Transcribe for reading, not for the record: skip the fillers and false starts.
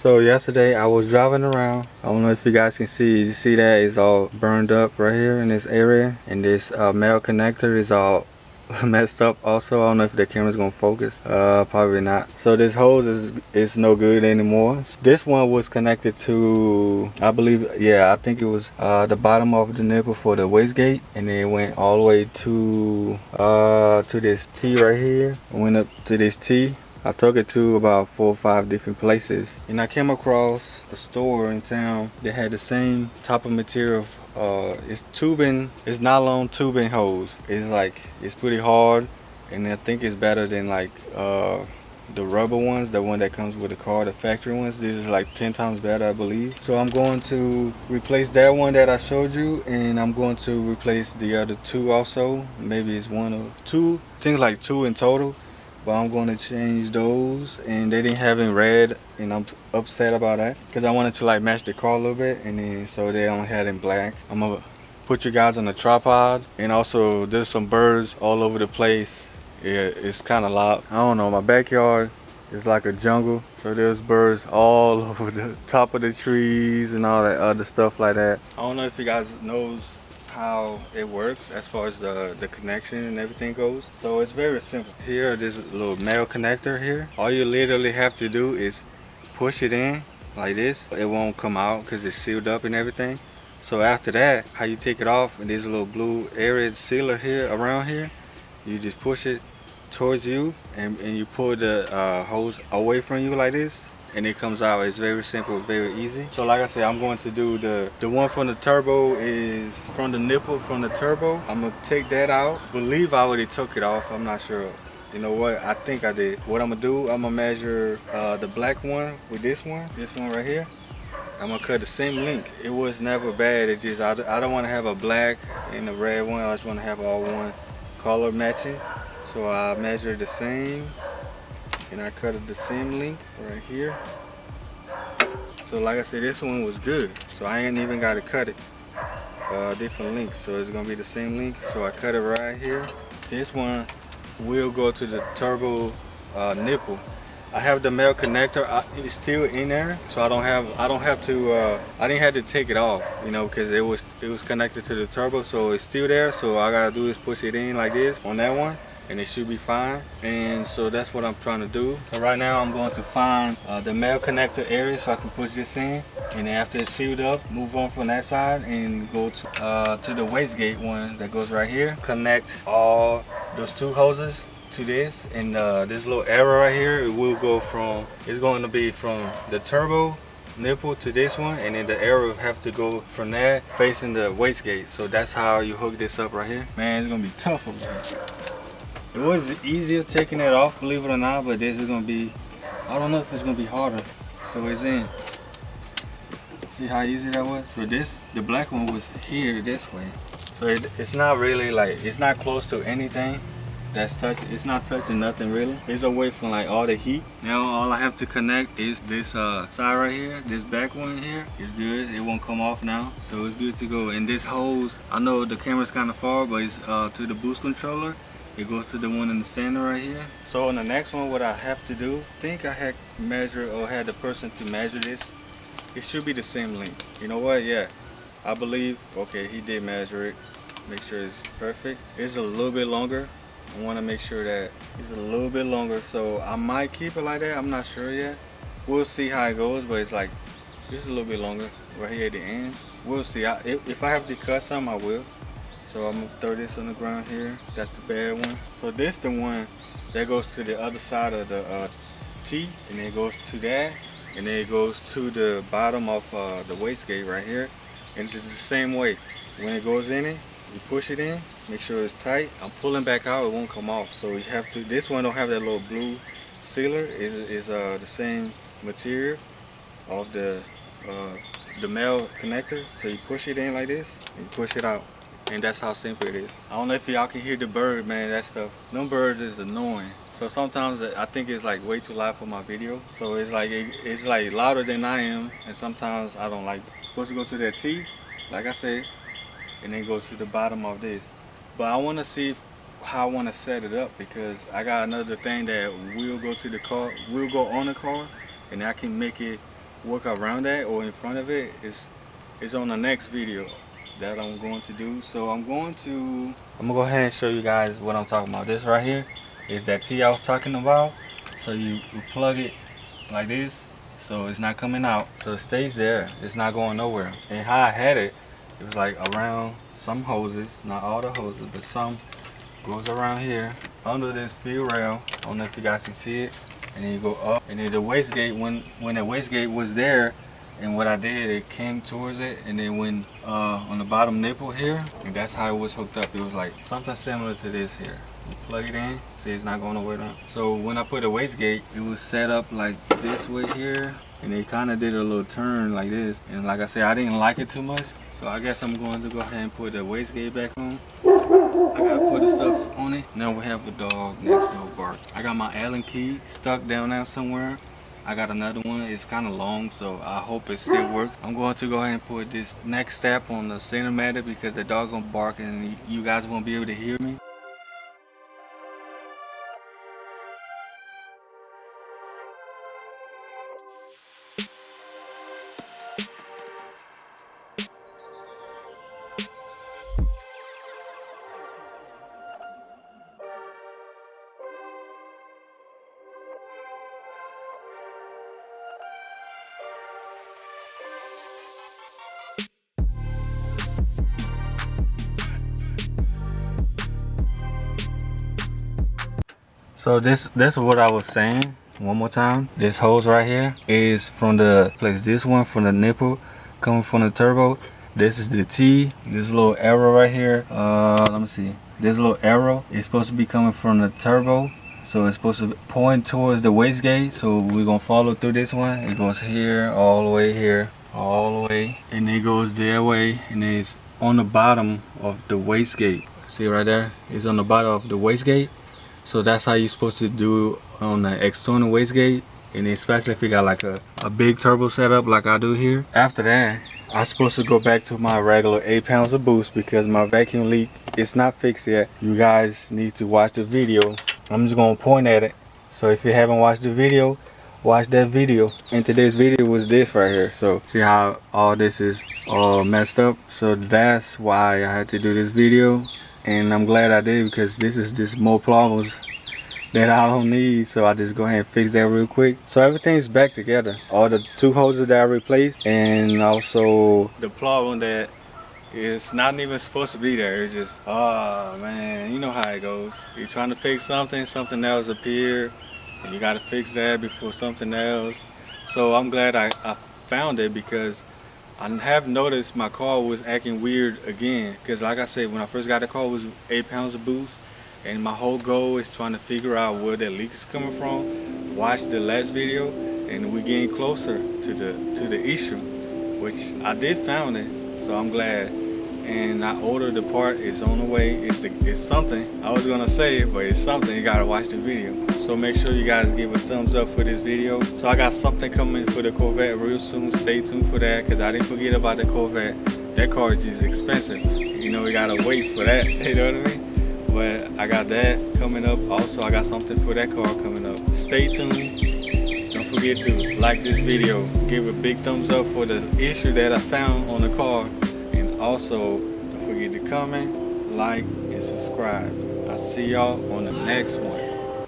So yesterday I was driving around. I don't know if you guys can see. You see that it's all burned up right here in this area, and this male connector is all messed up also. I don't know if the camera's gonna focus. Probably not. So this hose is no good anymore. This one was connected to, I believe, yeah, I think it was the bottom of the nipple for the wastegate, and then it went all the way to this T right here. It went up to this T. I took it to about 4 or 5 different places, and I came across a store in town that had the same type of material. It's tubing, it's nylon tubing hose. It's pretty hard, and I think it's better than like the rubber ones, the one that comes with the car, the factory ones. This is like 10 times better, I believe. So I'm going to replace that one that I showed you, and I'm going to replace the other 2 also. Maybe it's 1 or 2, things like 2 in total. But I'm going to change those, and they didn't have it in red, and I'm upset about that because I wanted to like match the car a little bit, and then so they only had it in black. I'm gonna put you guys on the tripod, and also there's some birds all over the place. Yeah, it's kind of loud. I don't know, my backyard is like a jungle, so there's birds all over the top of the trees and all that other stuff like that. I don't know if you guys knows how it works as far as the connection and everything goes. So it's very simple. Here, this little male connector here. All you literally have to do is push it in like this. It won't come out because it's sealed up and everything. So after that, how you take it off, and there's a little blue area sealer here around here. You just push it towards you, and you pull the hose away from you like this, and it comes out. It's very simple, very easy. So like I said, I'm going to do the one from the turbo is from the nipple from the turbo. I'm gonna take that out. Believe I already took it off, I'm not sure. You know what, I think I did. What I'm gonna do, I'm gonna measure the black one with this one right here. I'm gonna cut the same length. It was never bad, it just I don't want to have a black and a red one. I just want to have all one color matching. So I measured the same, and I cut it the same length right here. So like I said, this one was good, so I ain't even got to cut it different lengths, so it's gonna be the same length. So I cut it right here. This one will go to the turbo nipple. I have the male connector, it's still in there, so I didn't have to take it off, you know, because it was connected to the turbo, so it's still there. So all I gotta do is push it in like this on that one, and it should be fine. And so that's what I'm trying to do. So right now I'm going to find the male connector area so I can push this in, and then after it's sealed up, move on from that side and go to the wastegate one that goes right here. Connect all those 2 hoses to this, and this little arrow right here, it's going to be from the turbo nipple to this one, and then the arrow have to go from there facing the wastegate. So that's how you hook this up right here. Man, it's gonna be tough over here. It was easier taking it off, believe it or not, but this is gonna be, I don't know if it's gonna be harder. So it's in. See how easy that was? So the black one was here this way. So it's not really like, it's not close to anything that's touching. It's not touching nothing really. It's away from like all the heat. Now all I have to connect is this side right here. This back one here is good. It won't come off now, so it's good to go. And this hose, I know the camera's kind of far, but it's to the boost controller. It goes to the one in the center right here. So on the next one, what I have to do, I think I had measured or had the person to measure this. It should be the same length. You know what? Yeah, I believe. Okay, he did measure it. Make sure it's perfect. It's a little bit longer. I want to make sure that it's a little bit longer. So I might keep it like that. I'm not sure yet. We'll see how it goes. But it's like this is a little bit longer right here at the end. We'll see. If I have to cut some, I will. So I'm gonna throw this on the ground here. That's the bad one. So this the one that goes to the other side of the T, and then it goes to that, and then it goes to the bottom of the wastegate right here. And it's the same way. When it goes in it, you push it in, make sure it's tight. I'm pulling back out, it won't come off. So you have to. This one don't have that little blue sealer. Is the same material of the male connector. So you push it in like this, and push it out. And that's how simple it is. I don't know if y'all can hear the bird, man. That stuff, them birds is annoying. So sometimes I think it's like way too loud for my video. So it's like louder than I am, and sometimes I don't like it. It's supposed to go to that T, like I said, and then go to the bottom of this. But I want to see how I want to set it up, because I got another thing that will go to the car, will go on the car, and I can make it work around that or in front of it is on the next video that I'm going to do. So I'm gonna go ahead and show you guys what I'm talking about. This right here is that T I was talking about. So you plug it like this, so it's not coming out, so it stays there, it's not going nowhere. And how I had it, it was like around some hoses, not all the hoses, but some goes around here under this fuel rail. I don't know if you guys can see it. And then you go up, and then the wastegate, when the wastegate was there, and what I did, it came towards it, and then went on the bottom nipple here, and that's how it was hooked up. It was like something similar to this here. You plug it in, see it's not going nowhere now. So when I put the wastegate, it was set up like this way here, and it kind of did a little turn like this. And like I said, I didn't like it too much, so I guess I'm going to go ahead and put the wastegate back on. I gotta put the stuff on it. Now we have the dog next door bark. I got my Allen key stuck down there somewhere. I got another one. It's kind of long, so I hope it still works. I'm going to go ahead and put this next step on the center matter because the dog gonna bark and you guys won't be able to hear me. So that's what I was saying. One more time. This hose right here is from the place. This one from the nipple coming from the turbo. This is the T. This little arrow right here. Let me see. This little arrow is supposed to be coming from the turbo. So it's supposed to point towards the wastegate. So we're gonna follow through this one. It goes here, all the way here, all the way, and it goes their way, and it's on the bottom of the wastegate. See right there? It's on the bottom of the wastegate. So that's how you're supposed to do on the external wastegate, and especially if you got like a big turbo setup like I do here. After that, I'm supposed to go back to my regular 8 pounds of boost because my vacuum leak is not fixed yet. You guys need to watch the video. I'm just gonna point at it. So if you haven't watched the video, watch that video. And today's video was this right here. So see how all this is all messed up. So that's why I had to do this video. And I'm glad I did because this is just more problems that I don't need. So I just go ahead and fix that real quick. So everything's back together. All the 2 hoses that I replaced, and also the problem that is not even supposed to be there. It's just, oh man, you know how it goes. You're trying to fix something, something else appears, and you got to fix that before something else. So I'm glad I found it because I have noticed my car was acting weird again, because like I said, when I first got the car, it was 8 pounds of boost, and my whole goal is trying to figure out where that leak is coming from. Watch the last video, and we're getting closer to the issue, which I did found it, so I'm glad. And I ordered the part. It's on the way. It's something. I was gonna say it, but it's something. You gotta watch the video. So make sure you guys give a thumbs up for this video. So I got something coming for the Corvette real soon. Stay tuned for that, because I didn't forget about the Corvette. That car is expensive. You know, we gotta wait for that. You know what I mean? But I got that coming up. Also, I got something for that car coming up. Stay tuned. Don't forget to like this video. Give a big thumbs up for the issue that I found on the car. And also, don't forget to comment, like, and subscribe. I'll see y'all on the next one.